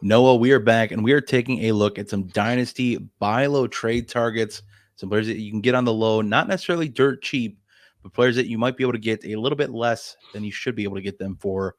Noah, we are back and we are taking a look at some Dynasty buy low trade targets, some players that you can get on the low, not necessarily dirt cheap, but players that you might be able to get a little bit less than you should be able to get them for.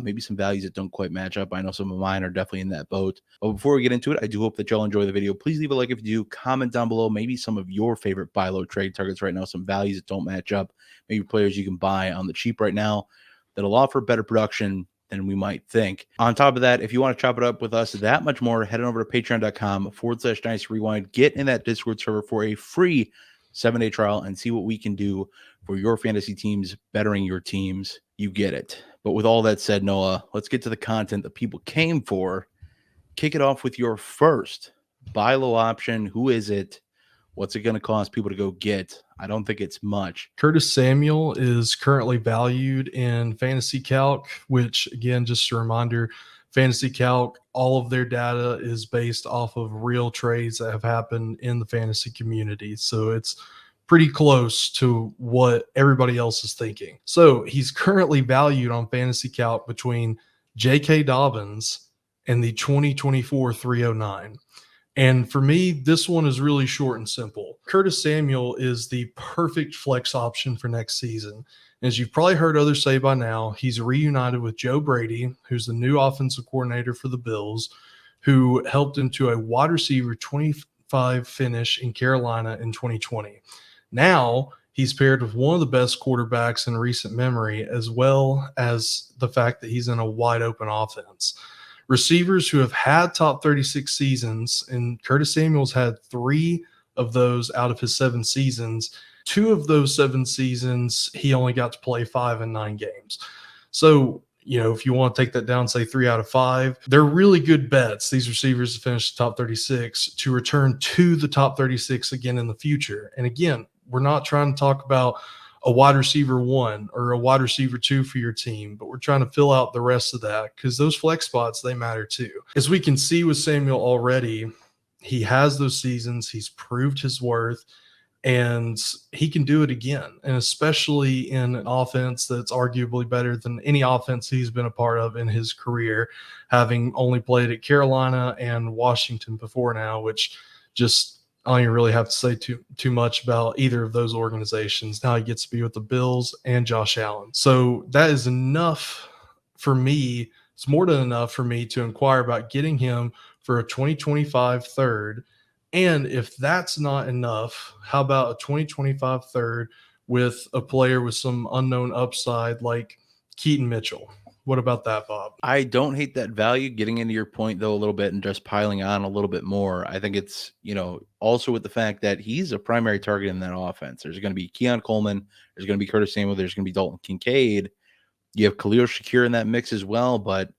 Maybe some values that don't quite match up. I know some of mine are definitely in that boat. But before we get into it, I do hope that y'all enjoy the video. Please leave a like if you do. Comment down below maybe some of your favorite buy low trade targets right now, some values that don't match up, maybe players you can buy on the cheap right now that'll offer better production than we might think. On top of that, if you want to chop it up with us that much more, head on over to patreon.com/Dynasty Rewind. Get in that Discord server for a free 7-day trial and see what we can do for your fantasy teams, bettering your teams. You get it. But with all that said, Noah, let's get to the content that people came for. Kick it off with your first buy low option. Who is it? What's it going to cost people to go get? I don't think it's much. Curtis Samuel is currently valued in Fantasy Calc, which, again, just a reminder, Fantasy Calc, all of their data is based off of real trades that have happened in the fantasy community. So it's pretty close to what everybody else is thinking. So he's currently valued on Fantasy Calc between J.K. Dobbins and the 2024 309. And for me, this one is really short and simple. Curtis Samuel is the perfect flex option for next season. As you've probably heard others say by now, he's reunited with Joe Brady, who's the new offensive coordinator for the Bills, who helped him to a wide receiver 25 finish in Carolina in 2020. Now he's paired with one of the best quarterbacks in recent memory, as well as the fact that he's in a wide open offense. Receivers who have had top 36 seasons, and Curtis Samuel's had 3 of those out of his 7 seasons. 2 of those 7 seasons, he only got to play 5 in 9 games. So, if you want to take that down, say 3 out of 5, they're really good bets, these receivers to finish the top 36, to return to the top 36 again in the future. And again, we're not trying to talk about a wide receiver 1 or a wide receiver 2 for your team, but we're trying to fill out the rest of that because those flex spots, they matter too. As we can see with Samuel already, he has those seasons, he's proved his worth, and he can do it again. And especially in an offense that's arguably better than any offense he's been a part of in his career, having only played at Carolina and Washington before now, which just, I don't even really have to say too much about either of those organizations. Now he gets to be with the Bills and Josh Allen. So that is enough for me. It's more than enough for me to inquire about getting him for a 2025 third. And if that's not enough, how about a 2025 third with a player with some unknown upside like Keaton Mitchell? What about that, Bob? I don't hate that value. Getting into your point, though, a little bit and just piling on a little bit more. I think it's, also with the fact that he's a primary target in that offense. There's going to be Keon Coleman. There's going to be Curtis Samuel. There's going to be Dalton Kincaid. You have Khalil Shakir in that mix as well. But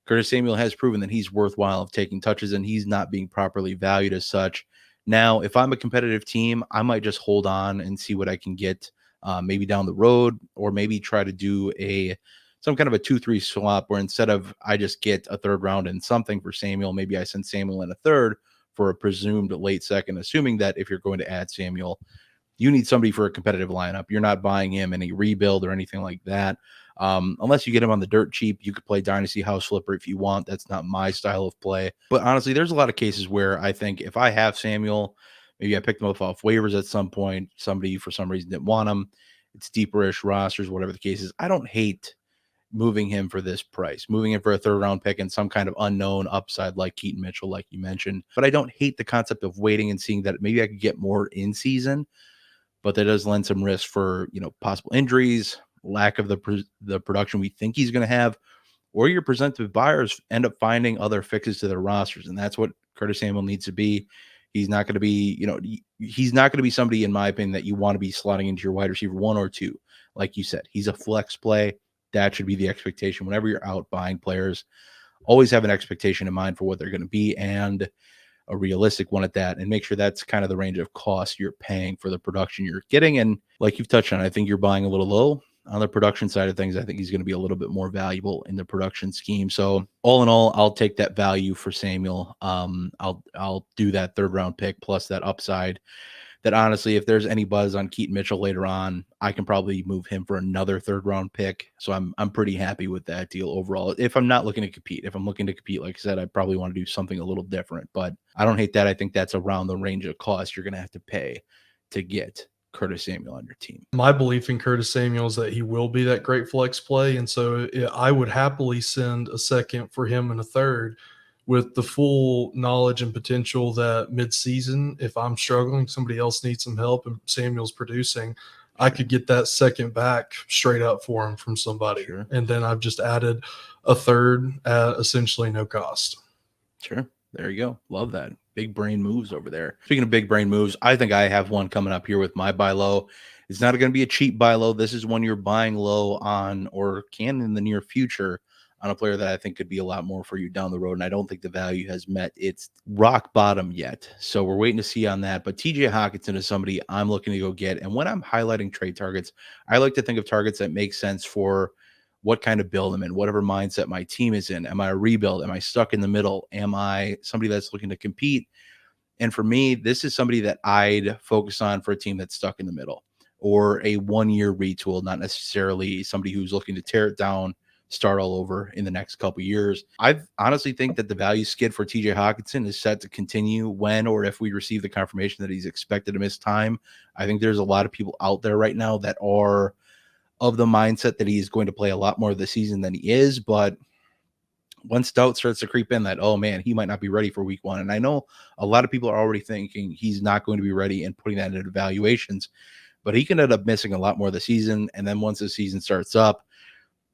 Curtis Samuel has proven that he's worthwhile of taking touches, and he's not being properly valued as such. Now, if I'm a competitive team, I might just hold on and see what I can get maybe down the road, or maybe try to do some kind of a 2-3 swap where instead of I just get a third round and something for Samuel, maybe I send Samuel in a third for a presumed late second, assuming that if you're going to add Samuel, you need somebody for a competitive lineup. You're not buying him in a rebuild or anything like that. Unless you get him on the dirt cheap, you could play Dynasty House Flipper if you want. That's not my style of play. But honestly, there's a lot of cases where I think if I have Samuel, maybe I picked him up off waivers at some point, somebody for some reason didn't want him, it's deeper-ish rosters, whatever the case is. I don't hate moving him for this price, moving him for a third round pick and some kind of unknown upside like Keaton Mitchell, like you mentioned. But I don't hate the concept of waiting and seeing that maybe I could get more in season, but that does lend some risk for, possible injuries, lack of the production we think he's going to have, or your presumptive buyers end up finding other fixes to their rosters. And that's what Curtis Samuel needs to be. He's not going to be, he's not going to be somebody, in my opinion, that you want to be slotting into your wide receiver 1 or 2. Like you said, he's a flex play. That should be the expectation. Whenever you're out buying players, always have an expectation in mind for what they're going to be, and a realistic one at that, and make sure that's kind of the range of cost you're paying for the production you're getting. And like you've touched on, I think you're buying a little low on the production side of things. I think he's going to be a little bit more valuable in the production scheme. So all in all, I'll take that value for Samuel. I'll do that third round pick plus that upside that honestly, if there's any buzz on Keaton Mitchell later on, I can probably move him for another 3rd-round pick. So I'm pretty happy with that deal overall. If I'm not looking to compete, if I'm looking to compete, like I said, I probably want to do something a little different, but I don't hate that. I think that's around the range of cost you're going to have to pay to get Curtis Samuel on your team. My belief in Curtis Samuel is that he will be that great flex play. And so I would happily send a second for him and a third with the full knowledge and potential that mid-season, if I'm struggling, somebody else needs some help and Samuel's producing, I could get that second back straight up for him from somebody. Sure. And then I've just added a third at essentially no cost. Sure. There you go. Love that. Big brain moves over there. Speaking of big brain moves, I think I have one coming up here with my buy low. It's not going to be a cheap buy low. This is one you're buying low on, or can in the near future, on a player that I think could be a lot more for you down the road. And I don't think the value has met its rock bottom yet. So we're waiting to see on that. But TJ Hockenson is somebody I'm looking to go get. And when I'm highlighting trade targets, I like to think of targets that make sense for what kind of build I'm in, whatever mindset my team is in. Am I a rebuild? Am I stuck in the middle? Am I somebody that's looking to compete? And for me, this is somebody that I'd focus on for a team that's stuck in the middle, or a 1-year retool, not necessarily somebody who's looking to tear it down, start all over in the next couple years. I honestly think that the value skid for TJ Hockenson is set to continue when or if we receive the confirmation that he's expected to miss time. I think there's a lot of people out there right now that are of the mindset that he's going to play a lot more of the season than he is. But once doubt starts to creep in that, oh man, he might not be ready for week 1. And I know a lot of people are already thinking he's not going to be ready and putting that into evaluations, but he can end up missing a lot more of the season. And then once the season starts up,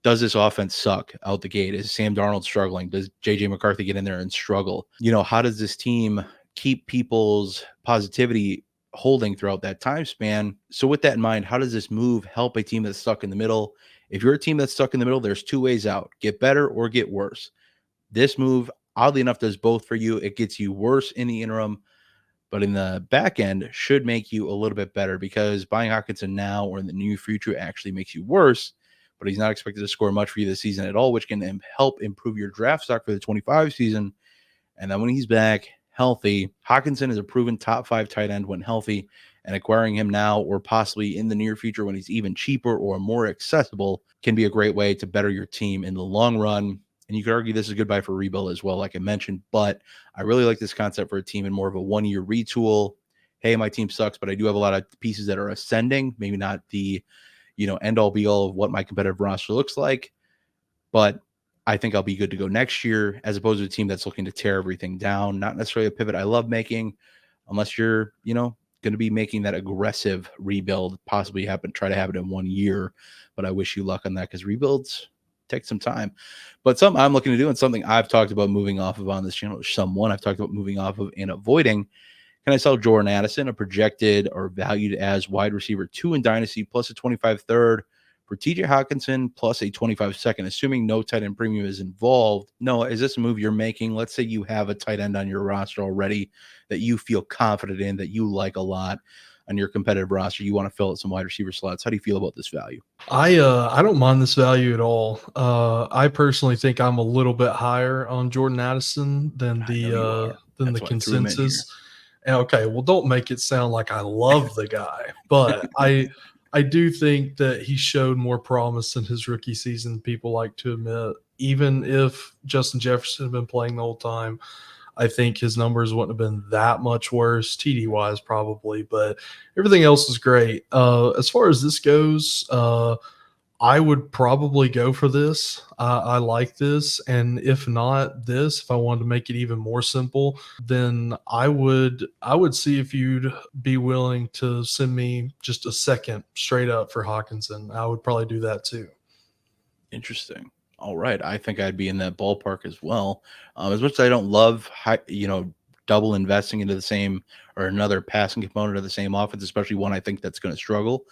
does this offense suck out the gate? Is Sam Darnold struggling? Does JJ McCarthy get in there and struggle? How does this team keep people's positivity holding throughout that time span? So with that in mind, how does this move help a team that's stuck in the middle? If you're a team that's stuck in the middle, there's 2 ways out: get better or get worse. This move, oddly enough, does both for you. It gets you worse in the interim, but in the back end should make you a little bit better, because buying Hockenson now or in the near future actually makes you worse, but he's not expected to score much for you this season at all, which can help improve your draft stock for the 25 season. And then when he's back healthy, Hockenson is a proven top 5 tight end when healthy, and acquiring him now or possibly in the near future when he's even cheaper or more accessible can be a great way to better your team in the long run. And you could argue this is a good buy for rebuild as well, like I mentioned, but I really like this concept for a team in more of a 1-year retool. Hey, my team sucks, but I do have a lot of pieces that are ascending, maybe not the end all be all of what my competitive roster looks like, but I think I'll be good to go next year, as opposed to a team that's looking to tear everything down. Not necessarily a pivot I love making, unless you're, going to be making that aggressive rebuild, possibly try to have it in 1 year. But I wish you luck on that, because rebuilds take some time. But something I'm looking to do, and something I've talked about moving off of on this channel, someone I've talked about moving off of and avoiding. Can I sell Jordan Addison, a projected or valued as wide receiver 2 in Dynasty, plus a 25 third for TJ Hockenson, plus a 25 second, assuming no tight end premium is involved? No, is this a move you're making? Let's say you have a tight end on your roster already that you feel confident in, that you like a lot on your competitive roster. You want to fill out some wide receiver slots. How do you feel about this value? I don't mind this value at all. I personally think I'm a little bit higher on Jordan Addison than the consensus. Okay, well, don't make it sound like I love the guy, but I do think that he showed more promise in his rookie season than people like to admit. Even if Justin Jefferson had been playing the whole time, I think his numbers wouldn't have been that much worse, TD wise probably, but everything else is great. As far as this goes, I would probably go for this. I like this. And if not this, if I wanted to make it even more simple, then I would see if you'd be willing to send me just a second straight up for Hockenson. I would probably do that too. Interesting. All right. I think I'd be in that ballpark as well. As much as I don't love, double investing into the same or another passing component of the same offense, especially one I think that's going to struggle.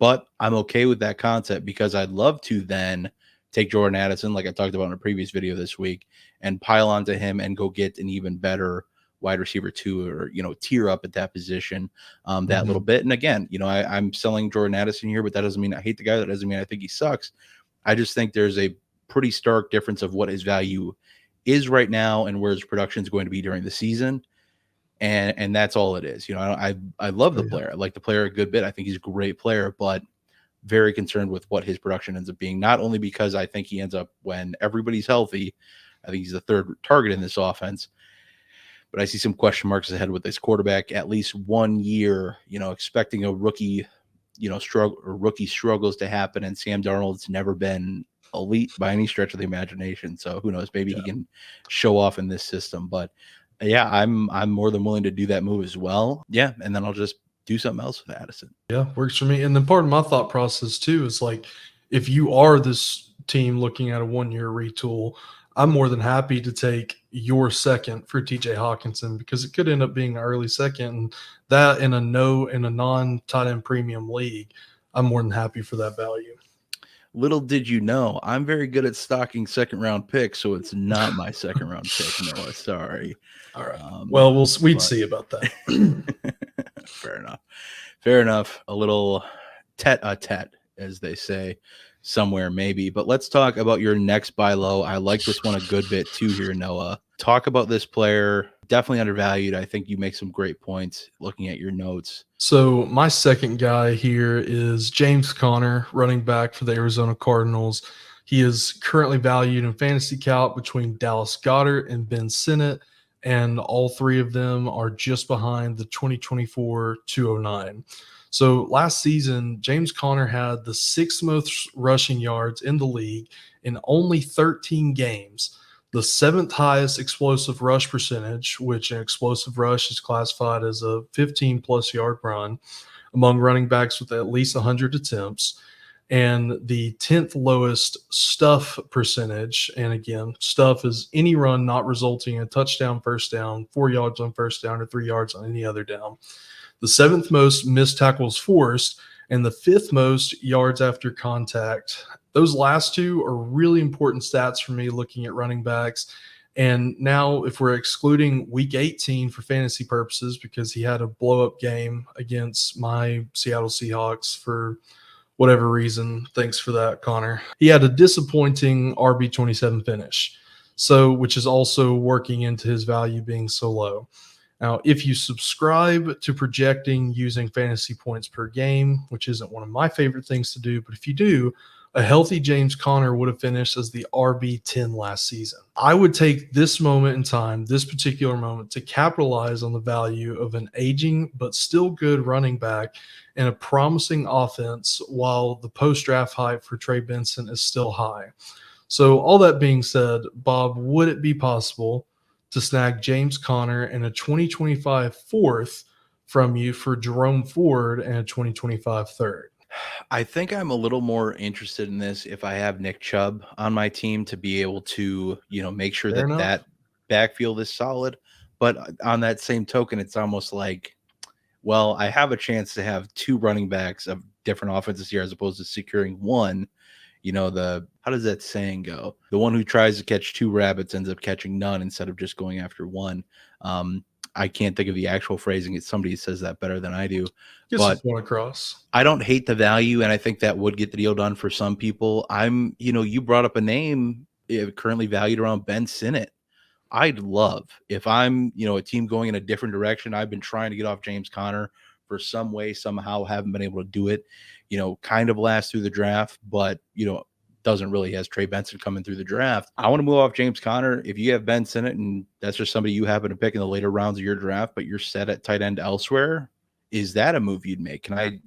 But I'm okay with that concept, because I'd love to then take Jordan Addison, like I talked about in a previous video this week, and pile onto him and go get an even better wide receiver 2, or, tier up at that position that little bit. And again, I'm selling Jordan Addison here, but that doesn't mean I hate the guy. That doesn't mean I think he sucks. I just think there's a pretty stark difference of what his value is right now and where his production is going to be during the season. And that's all it is. I love the player. I like the player a good bit. I think he's a great player, but very concerned with what his production ends up being, not only because I think he ends up, when everybody's healthy, I think he's the third target in this offense, but I see some question marks ahead with this quarterback at least 1 year, expecting a rookie, rookie struggles to happen. And Sam Darnold's never been elite by any stretch of the imagination. So who knows, maybe he can show off in this system. But yeah, I'm more than willing to do that move as well. Yeah. And then I'll just do something else with Addison. Yeah, works for me. And then part of my thought process too is like, if you are this team looking at a 1 year retool, I'm more than happy to take your second for TJ Hockenson, because it could end up being an early second. And that in a non-tight end premium league, I'm more than happy for that value. Little did you know, I'm very good at stocking second round picks, so it's not my second round pick, Noah. Sorry. All right. Well, we'd see about that. Fair enough. A little tete-a-tete, as they say somewhere, maybe. But let's talk about your next buy low. I like this one a good bit too here, Noah. Talk about this player. Definitely undervalued. I think you make some great points looking at your notes. So my second guy here is James Conner, running back for the Arizona Cardinals. He is currently valued in fantasy calc between Dallas Goedert and Ben Sinnott, and all three of them are just behind the 2024 209. So last season, James Conner had the sixth most rushing yards in the league in only 13 games, the seventh highest explosive rush percentage, which an explosive rush is classified as a 15-plus yard run among running backs with at least 100 attempts, and the 10th lowest stuff percentage. And again, stuff is any run not resulting in a touchdown, first down, 4 yards on first down, or 3 yards on any other down. The seventh most missed tackles forced, and the fifth most yards after contact. Those last two are really important stats for me looking at running backs. And now, if we're excluding week 18 for fantasy purposes, because he had a blow-up game against my Seattle Seahawks for whatever reason, thanks for that, Connor. He had a disappointing RB27 finish, which is also working into his value being so low. Now, if you subscribe to projecting using fantasy points per game, which isn't one of my favorite things to do, but if you do, a healthy James Conner would have finished as the RB10 last season. I would take this moment in time, this particular moment, to capitalize on the value of an aging but still good running back and a promising offense, while the post-draft hype for Trey Benson is still high. So all that being said, Bob, would it be possible to snag James Conner and a 2025 fourth from you for Jerome Ford and a 2025 third? I think I'm a little more interested in this if I have Nick Chubb on my team, to be able to, make sure that backfield is solid. But on that same token, it's almost like, well, I have a chance to have two running backs of different offenses here as opposed to securing one. How does that saying go? The one who tries to catch two rabbits ends up catching none instead of just going after one. I can't think of the actual phrasing. It's somebody says that better than I do. But across. I don't hate the value, and I think that would get the deal done for some people. You brought up a name currently valued around Ben Sinnott. I'd love, if I'm, a team going in a different direction. I've been trying to get off James Conner for some way, somehow, haven't been able to do it, kind of last through the draft, but, doesn't really, has Trey Benson coming through the draft. I want to move off James Conner. If you have Ben Sinnott and that's just somebody you happen to pick in the later rounds of your draft, but you're set at tight end elsewhere, is that a move you'd make? Can I,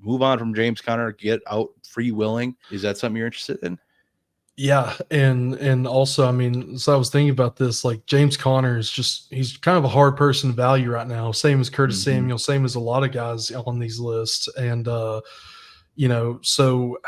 move on from James Conner, get out free willing? Is that something you're interested in? Yeah, and also, I mean, so I was thinking about this, like James Conner is he's kind of a hard person to value right now, same as Curtis Samuel, same as a lot of guys on these lists. And so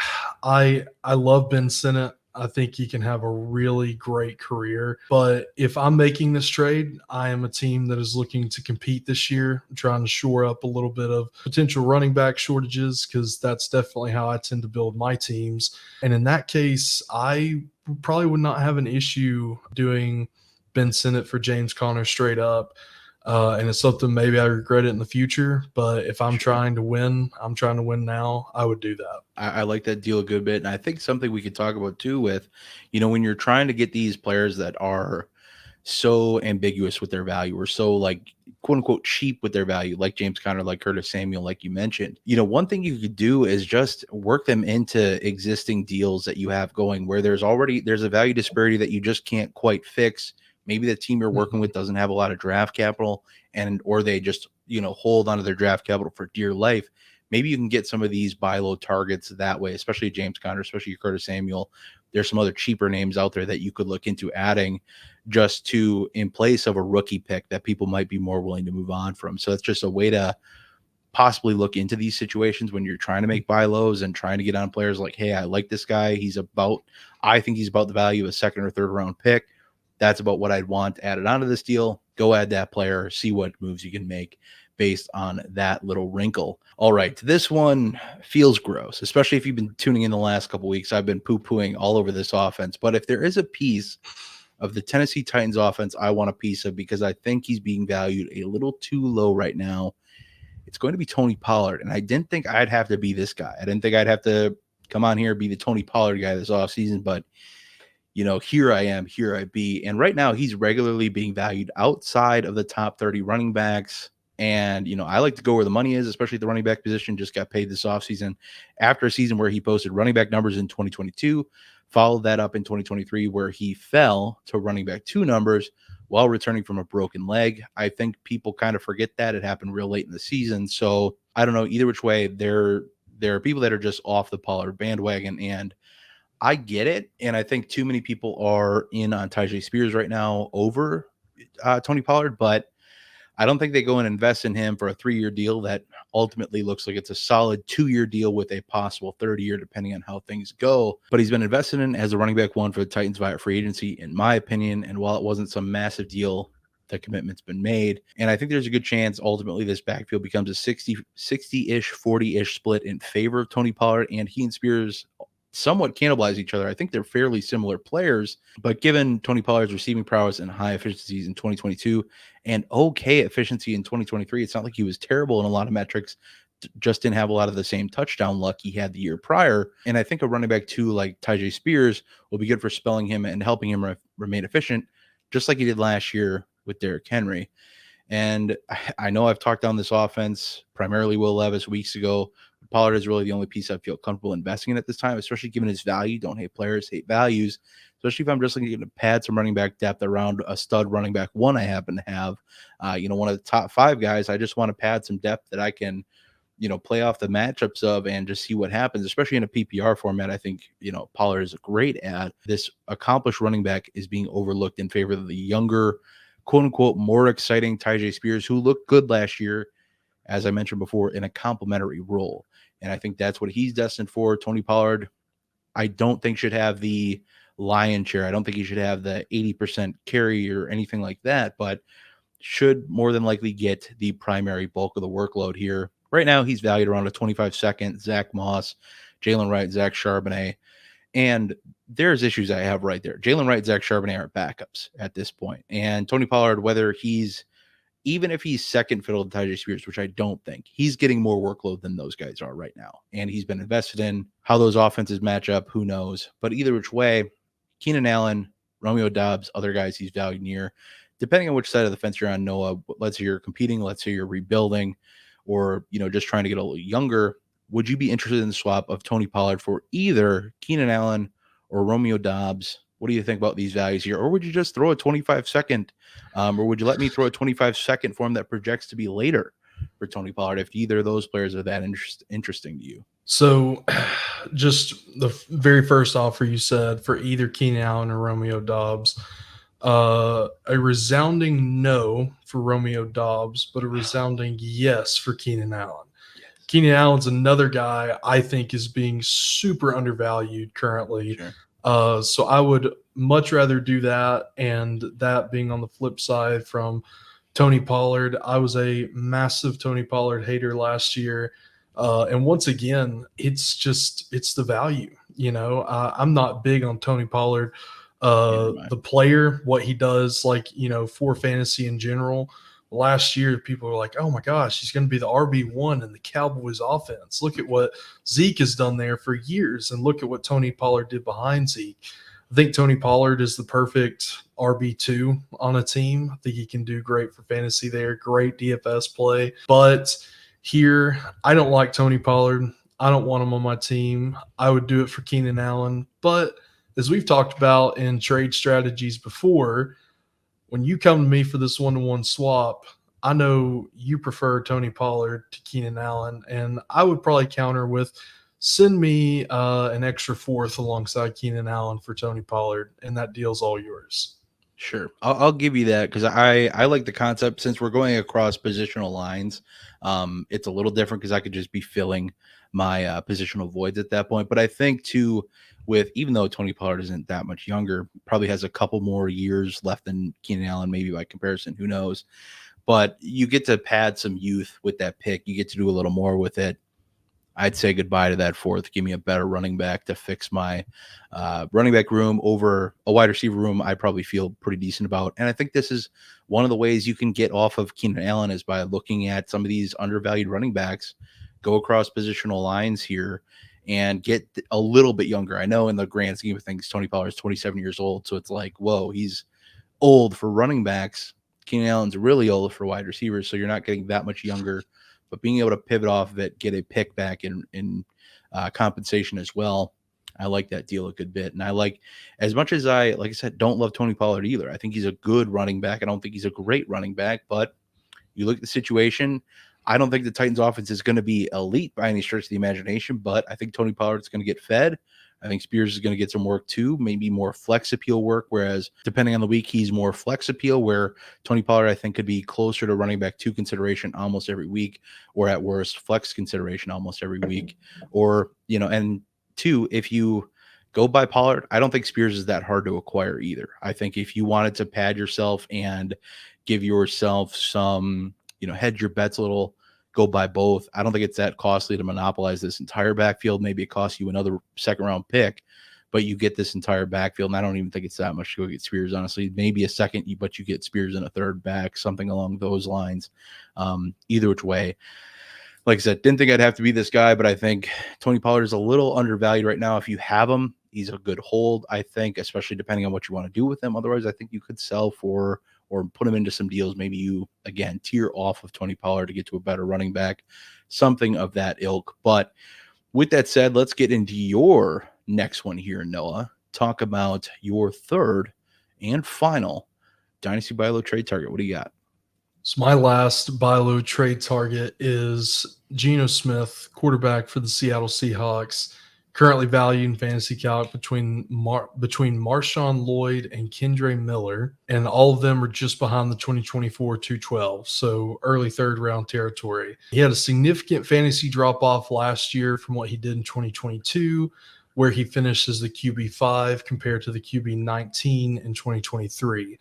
I love Ben Sinnott. I think he can have a really great career. But if I'm making this trade, I am a team that is looking to compete this year, trying to shore up a little bit of potential running back shortages, because that's definitely how I tend to build my teams. And in that case, I probably would not have an issue doing Ben Sinnott for James Conner straight up. And it's something maybe I regret it in the future, but if I'm trying to win, I'm trying to win now, I would do that. I like that deal a good bit. And I think something we could talk about too with, when you're trying to get these players that are so ambiguous with their value, or so like quote unquote cheap with their value, like James Conner, like Curtis Samuel, like you mentioned. One thing you could do is just work them into existing deals that you have going where there's a value disparity that you just can't quite fix. Maybe the team you're working with doesn't have a lot of draft capital, or they just, hold onto their draft capital for dear life. Maybe you can get some of these buy low targets that way, especially James Conner, especially Curtis Samuel. There's some other cheaper names out there that you could look into adding just to in place of a rookie pick that people might be more willing to move on from. So it's just a way to possibly look into these situations when you're trying to make buy lows and trying to get on players like, hey, I like this guy. I think he's about the value of a second or third round pick. That's about what I'd want added onto this deal. Go add that player, see what moves you can make based on that little wrinkle. All right, this one feels gross, especially if you've been tuning in the last couple weeks. I've been poo-pooing all over this offense, but if there is a piece of the Tennessee Titans offense I want a piece of because I think he's being valued a little too low right now, it's going to be Tony Pollard. And I didn't think I'd have to be this guy. I didn't think I'd have to come on here and be the Tony Pollard guy this offseason, but here I am, here I be. And right now he's regularly being valued outside of the top 30 running backs. And, I like to go where the money is, especially at the running back position. Just got paid this offseason after a season where he posted running back numbers in 2022, followed that up in 2023, where he fell to running back 2 numbers while returning from a broken leg. I think people kind of forget that it happened real late in the season. So I don't know, either which way, there are people that are just off the Pollard bandwagon, and I get it. And I think too many people are in on Tyjae Spears right now over Tony Pollard, but I don't think they go and invest in him for a 3-year deal that ultimately looks like it's a solid 2-year deal with a possible third year, depending on how things go. But he's been invested in as a running back 1 for the Titans via free agency, in my opinion. And while it wasn't some massive deal, the commitment's been made. And I think there's a good chance ultimately this backfield becomes a 60-ish, 40-ish split in favor of Tony Pollard, and he and Spears somewhat cannibalize each other. I think they're fairly similar players, but given Tony Pollard's receiving prowess and high efficiencies in 2022 and okay efficiency in 2023, it's not like he was terrible in a lot of metrics, just didn't have a lot of the same touchdown luck he had the year prior. And I think a running back 2 like Tyjae Spears will be good for spelling him and helping him remain efficient, just like he did last year with Derrick Henry. And I know I've talked down this offense, primarily Will Levis, weeks ago. Pollard is really the only piece I feel comfortable investing in at this time, especially given his value. Don't hate players, hate values. Especially if I'm just looking to pad some running back depth around a stud running back 1 I happen to have. One of the top 5 guys. I just want to pad some depth that I can, play off the matchups of and just see what happens, especially in a PPR format. I think, Pollard is a great add. This accomplished running back is being overlooked in favor of the younger, quote unquote, more exciting Tyjae Spears, who looked good last year, as I mentioned before, in a complementary role. And I think that's what he's destined for. Tony Pollard, I don't think should have the lion share. I don't think he should have the 80% carry or anything like that, but should more than likely get the primary bulk of the workload here. Right now, he's valued around a 25-second Zach Moss, Jalen Wright, Zach Charbonnet. And there's issues I have right there. Jalen Wright and Zach Charbonnet are backups at this point. And Tony Pollard, even if he's second fiddle to Tyjae Spears, which I don't think, he's getting more workload than those guys are right now. And he's been invested in. How those offenses match up, who knows? But either which way, Keenan Allen, Romeo Doubs, other guys he's valued near. Depending on which side of the fence you're on, Noah, let's say you're competing, let's say you're rebuilding, or just trying to get a little younger, would you be interested in the swap of Tony Pollard for either Keenan Allen or Romeo Doubs? What do you think about these values here? Or would you just throw a 25-second, or would you let me throw a 25-second for him that projects to be later for Tony Pollard if either of those players are that interesting to you? So just the very first offer you said for either Keenan Allen or Romeo Doubs, a resounding no for Romeo Doubs, but a resounding yes for Keenan Allen. Yes. Keenan Allen's another guy I think is being super undervalued currently. Sure. So I would much rather do that, and that being on the flip side from Tony Pollard. I was a massive Tony Pollard hater last year. And once again, it's the value. I'm not big on Tony Pollard, the player, what he does, for fantasy in general. Last year, people were like, oh my gosh, he's going to be the RB1 in the Cowboys offense. Look at what Zeke has done there for years, and look at what Tony Pollard did behind Zeke. I think Tony Pollard is the perfect RB2 on a team. I think he can do great for fantasy there. Great DFS play. But here, I don't like Tony Pollard. I don't want him on my team. I would do it for Keenan Allen. But as we've talked about in trade strategies before, when you come to me for this one-to-one swap, I know you prefer Tony Pollard to Keenan Allen, and I would probably counter with send me an extra fourth alongside Keenan Allen for Tony Pollard, and that deal's all yours. Sure. I'll give you that because I like the concept since we're going across positional lines. It's a little different because I could just be filling my positional voids at that point. But I think too, with even though Tony Pollard isn't that much younger, probably has a couple more years left than Keenan Allen, maybe by comparison, who knows? But you get to pad some youth with that pick. You get to do a little more with it. I'd say goodbye to that fourth. Give me a better running back to fix my running back room over a wide receiver room I probably feel pretty decent about. And I think this is one of the ways you can get off of Keenan Allen is by looking at some of these undervalued running backs, go across positional lines here and get a little bit younger. I know in the grand scheme of things, Tony Pollard is 27 years old. So it's like, whoa, he's old for running backs. Keenan Allen's really old for wide receivers. So you're not getting that much younger. But being able to pivot off of it, get a pick back in compensation as well, I like that deal a good bit. And I like, as much as like I said, don't love Tony Pollard either. I think he's a good running back. I don't think he's a great running back, but you look at the situation. I don't think the Titans offense is going to be elite by any stretch of the imagination, but I think Tony Pollard is going to get fed. I think Spears is going to get some work too, maybe more flex appeal work, whereas depending on the week, he's more flex appeal, where Tony Pollard, I think, could be closer to running back 2 consideration almost every week, or at worst, flex consideration almost every week. Or, and 2, if you go by Pollard, I don't think Spears is that hard to acquire either. I think if you wanted to pad yourself and give yourself some, hedge your bets a little, go buy both. I don't think it's that costly to monopolize this entire backfield. Maybe it costs you another second-round pick, but you get this entire backfield, and I don't even think it's that much to go get Spears, honestly. Maybe a second, but you get Spears in a third back, something along those lines. Either which way. Like I said, didn't think I'd have to be this guy, but I think Tony Pollard is a little undervalued right now. If you have him, he's a good hold, I think, especially depending on what you want to do with him. Otherwise, I think you could sell for or put him into some deals. Maybe you, again, tier off of Tony Pollard to get to a better running back, something of that ilk. But with that said, let's get into your next one here, Noah. Talk about your third and final Dynasty Buy Low Trade Target. What do you got? So my last buy low trade target is Geno Smith, quarterback for the Seattle Seahawks, currently valued in fantasy calc between Marshawn Lloyd and Kendre Miller, and all of them are just behind the 2024 212, so early third round territory. He had a significant fantasy drop off last year from what he did in 2022, where he finished as the QB5 compared to the QB19 in 2023.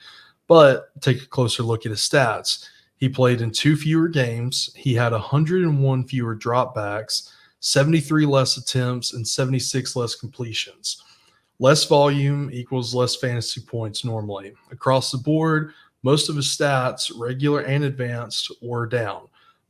But take a closer look at his stats. He played in 2 fewer games. He had 101 fewer dropbacks, 73 less attempts, and 76 less completions. Less volume equals less fantasy points normally. Across the board, most of his stats, regular and advanced, were down.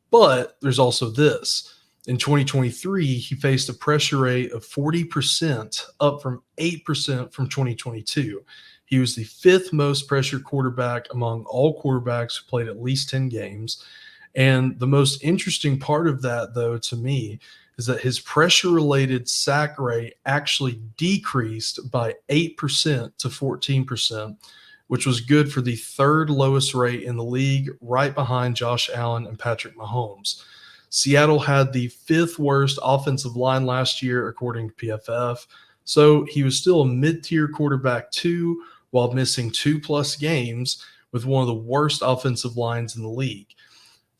But there's also this. In 2023, he faced a pressure rate of 40%, up from 8% from 2022. He was the 5th most pressured quarterback among all quarterbacks who played at least 10 games. And the most interesting part of that, though, to me, is that his pressure-related sack rate actually decreased by 8% to 14%, which was good for the 3rd lowest rate in the league, right behind Josh Allen and Patrick Mahomes. Seattle had the 5th worst offensive line last year, according to PFF. So he was still a mid-tier quarterback too, while missing 2+ games with one of the worst offensive lines in the league.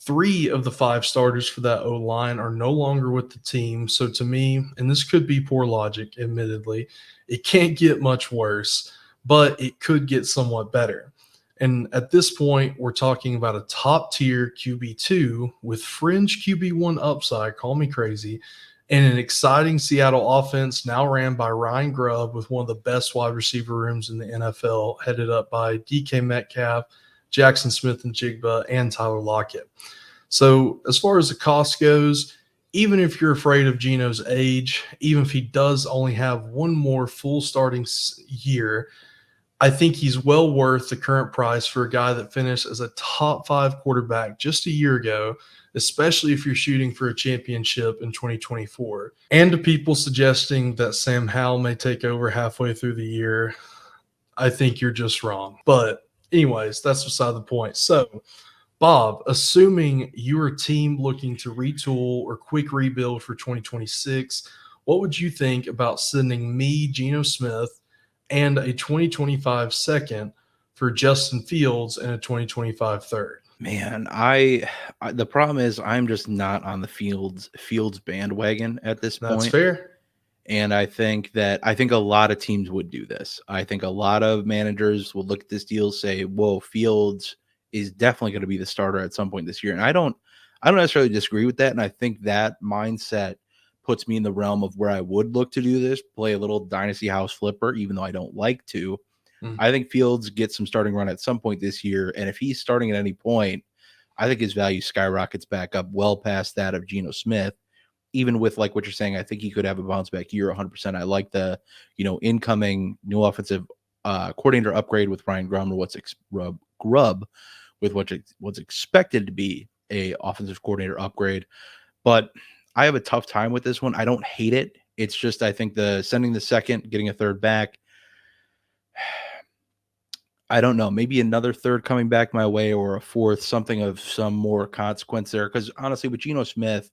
3 of the 5 starters for that O-line are no longer with the team. So to me, and this could be poor logic, admittedly, it can't get much worse, but it could get somewhat better. And at this point, we're talking about a top-tier QB2 with fringe QB1 upside, call me crazy, and an exciting Seattle offense now ran by Ryan Grubb with one of the best wide receiver rooms in the NFL, headed up by DK Metcalf, Jackson Smith and Jigba, and Tyler Lockett. So as far as the cost goes, even if you're afraid of Geno's age, even if he does only have one more full starting year, I think he's well worth the current price for a guy that finished as a top 5 quarterback just a year ago, especially if you're shooting for a championship in 2024. And to people suggesting that Sam Howell may take over halfway through the year, I think you're just wrong. But anyways, that's beside the point. So, Bob, assuming you're a team looking to retool or quick rebuild for 2026, what would you think about sending me, Geno Smith, and a 2025 second for Justin Fields and a 2025 third? Man, the problem is I'm just not on the Fields bandwagon at this That's point. fair. And I think a lot of teams would do this. I think a lot of managers will look at this deal, say, "Whoa, Fields is definitely going to be the starter at some point this year." And I don't necessarily disagree with that. And I think that mindset puts me in the realm of where I would look to do this, play a little dynasty house flipper, even though I don't like to. Mm. I think Fields gets some starting run at some point this year. And if he's starting at any point, I think his value skyrockets back up well past that of Geno Smith. Even with like what you're saying, I think he could have a bounce back year 100%. I like the, incoming new offensive coordinator upgrade with Ryan Grubb with what's expected to be a offensive coordinator upgrade. But I have a tough time with this one. I don't hate it. It's just I think the sending the second, getting a third back. I don't know, maybe another third coming back my way or a fourth, something of some more consequence there. Because honestly, with Geno Smith,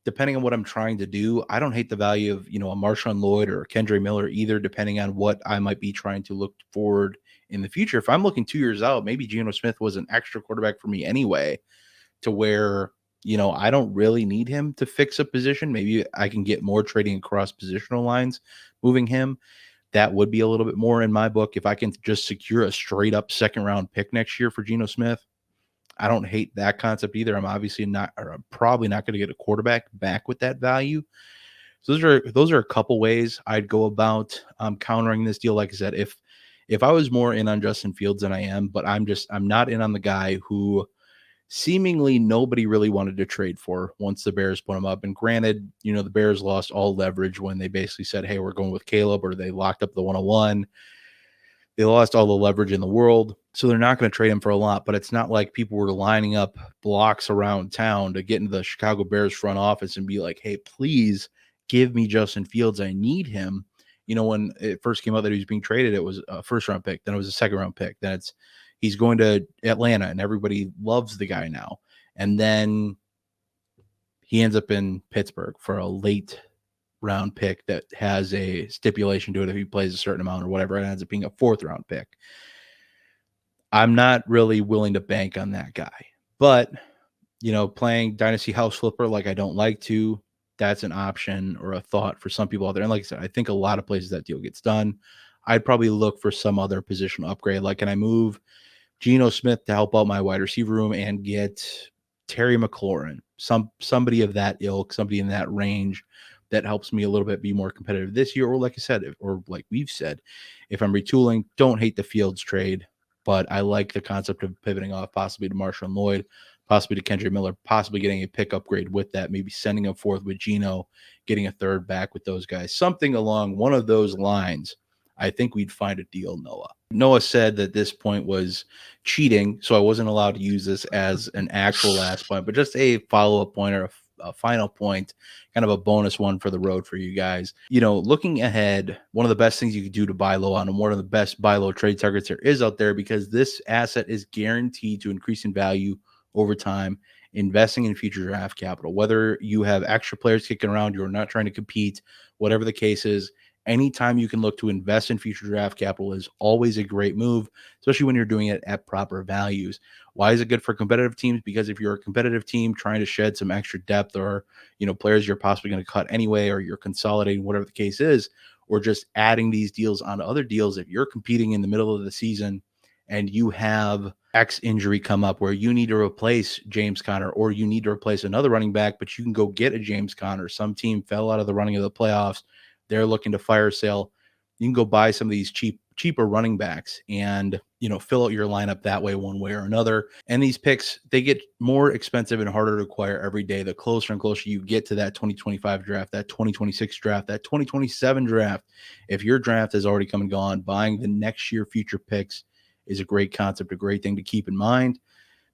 depending on what I'm trying to do, I don't hate the value of, a Marshawn Lloyd or Kendre Miller either, depending on what I might be trying to look forward in the future. If I'm looking 2 years out, maybe Geno Smith was an extra quarterback for me anyway, to where, I don't really need him to fix a position. Maybe I can get more trading across positional lines, moving him. That would be a little bit more in my book. If I can just secure a straight up second round pick next year for Geno Smith, I don't hate that concept either. I'm obviously not, or I'm probably not going to get a quarterback back with that value. So those are a couple ways I'd go about countering this deal. Like I said, if I was more in on Justin Fields than I am, but I'm not in on the guy who seemingly nobody really wanted to trade for once the Bears put him up. And granted, the Bears lost all leverage when they basically said, "Hey, we're going with Caleb," or they locked up the 101. They lost all the leverage in the world, so they're not going to trade him for a lot. But it's not like people were lining up blocks around town to get into the Chicago Bears front office and be like, "Hey, please give me Justin Fields. I need him." When it first came out that he was being traded, it was a first round pick. Then it was a second round pick. Then he's going to Atlanta, and everybody loves the guy now. And then he ends up in Pittsburgh for a late round pick that has a stipulation to it if he plays a certain amount or whatever. It ends up being a fourth round pick. I'm not really willing to bank on that guy, but playing dynasty house flipper like I don't like to, that's an option or a thought for some people out there. And like I said, I think a lot of places that deal gets done. I'd probably look for some other position upgrade. Like, can I move Geno Smith to help out my wide receiver room and get Terry McLaurin, somebody of that ilk, somebody in that range that helps me a little bit be more competitive this year. Or like I said, or like we've said, if I'm retooling, don't hate the Fields trade, but I like the concept of pivoting off possibly to Marshawn Lloyd, possibly to Kendre Miller, possibly getting a pick upgrade with that, maybe sending him forth with Geno, getting a third back with those guys, something along one of those lines. I think we'd find a deal, Noah. Noah said that this point was cheating, so I wasn't allowed to use this as an actual last point, but just a follow-up point or a final point, kind of a bonus one for the road for you guys. Looking ahead, one of the best things you could do to buy low on and one of the best buy low trade targets there is out there, because this asset is guaranteed to increase in value over time, investing in future draft capital. Whether you have extra players kicking around, you're not trying to compete, whatever the case is, anytime you can look to invest in future draft capital is always a great move, especially when you're doing it at proper values. Why is it good for competitive teams? Because if you're a competitive team trying to shed some extra depth, or players you're possibly going to cut anyway, or you're consolidating, whatever the case is, or just adding these deals onto other deals, if you're competing in the middle of the season and you have X injury come up where you need to replace James Conner, or you need to replace another running back, but you can go get a James Conner. Some team fell out of the running of the playoffs, they're looking to fire sale. You can go buy some of these cheaper running backs and fill out your lineup that way, one way or another. And these picks, they get more expensive and harder to acquire every day. The closer and closer you get to that 2025 draft, that 2026 draft, that 2027 draft, if your draft has already come and gone, buying the next year future picks is a great concept, a great thing to keep in mind,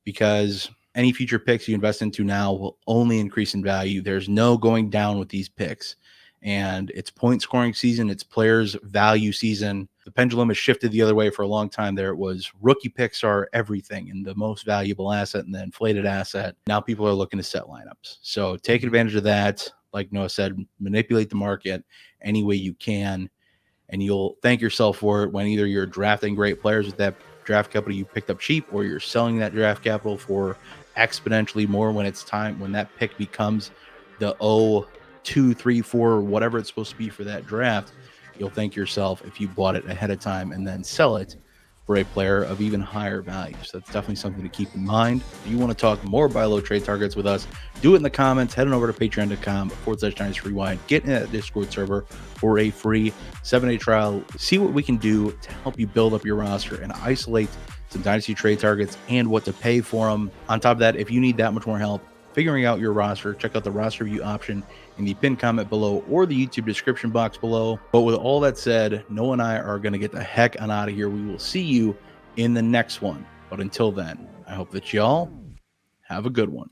because any future picks you invest into now will only increase in value. There's no going down with these picks. And it's point scoring season, it's players value season. The pendulum has shifted the other way for a long time. There it was rookie picks are everything and the most valuable asset and the inflated asset. Now people are looking to set lineups. So take advantage of that. Like Noah said, manipulate the market any way you can, and you'll thank yourself for it when either you're drafting great players with that draft capital you picked up cheap, or you're selling that draft capital for exponentially more when it's time, when that pick becomes the 2, 3, 4, whatever it's supposed to be for that draft. You'll thank yourself if you bought it ahead of time and then sell it for a player of even higher value. So that's definitely something to keep in mind. If you want to talk more buy low trade targets with us, do it in the comments. Head on over to patreon.com/Dynasty Rewind. Get in that Discord server for a free 7-day trial. See what we can do to help you build up your roster and isolate some Dynasty trade targets and what to pay for them. On top of that, if you need that much more help figuring out your roster, check out the roster view option in the pinned comment below or the YouTube description box below. But with all that said, Noah and I are going to get the heck on out of here. We will see you in the next one. But until then, I hope that y'all have a good one.